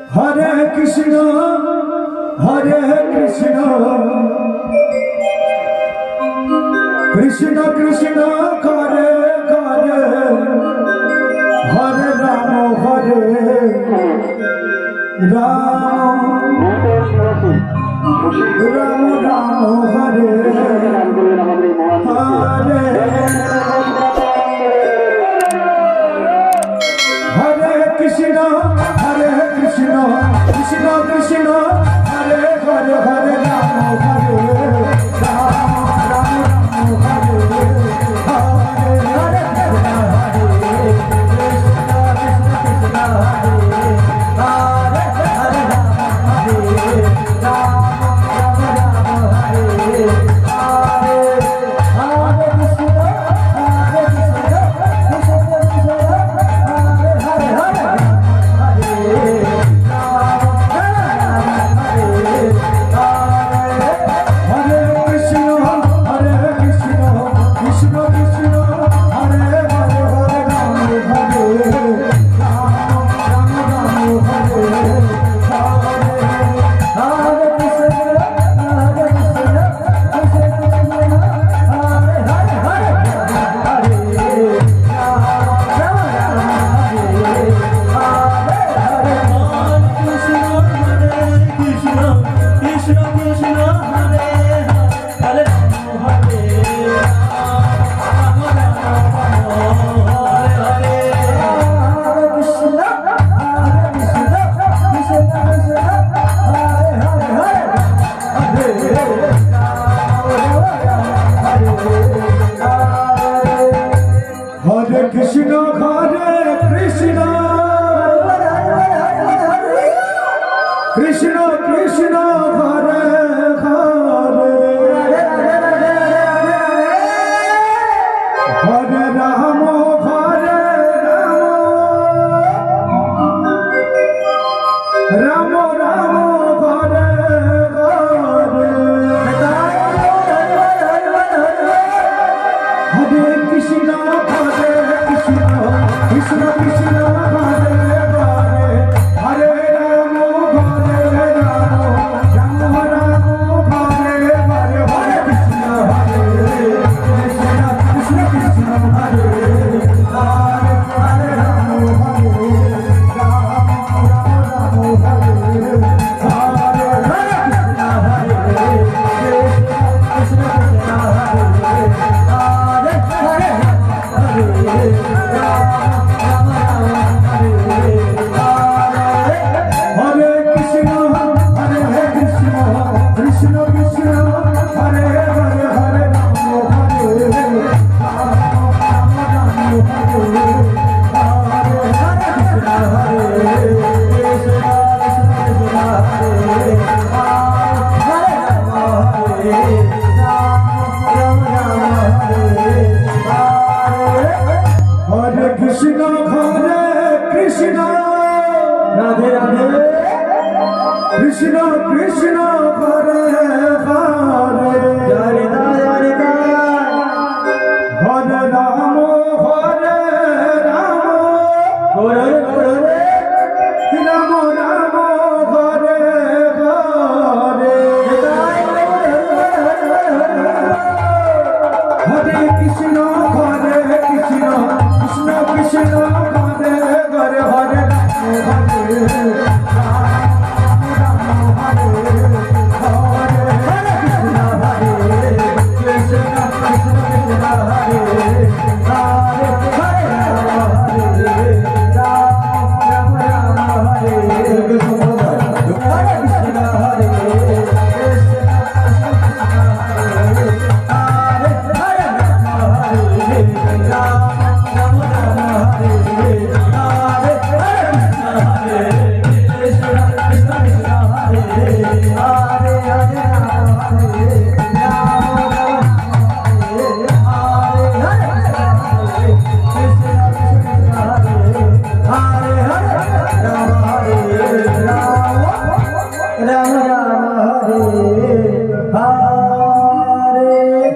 হরে কৃষ্ণ কৃষ্ণ কৃষ্ণ করে করে হরে রাম রাম রাম রাম হরে হরে হরে কৃষ্ণ কৃষ্ণ কৃষ্ণ কৃষ্ণ হরে হরে হরে রাম রাম রাম রাম হরে হরে কৃষ্ণ হরে কৃষ্ণ কৃষ্ণ কৃষ্ণ হরে হরে হরে রাম রাম রাম হরে হরে হরে কৃষ্ণ কৃষ্ণ কৃষ্ণ হরে হরে হরে রাম রাম রাম হরে হরে হরে কৃষ্ণ কৃষ্ণ কৃষ্ণ হরে হরে হরে রাম রাম হরে হরে হরে কৃষ্ণ হরে কৃষ্ণ কৃষ্ণ হরে হরে হরে হরে কৃষ্ণ কৃষ্ণ হরে হরে হরে রাম হরে কৃষ্ণ রাধে রাধে কৃষ্ণ কৃষ্ণ হরে হরে হরে হরে হরে রাম রাম হরে হরে কৃষ্ণ কৃষ্ণ কৃষ্ণ হরে হরে হরে রাম হরে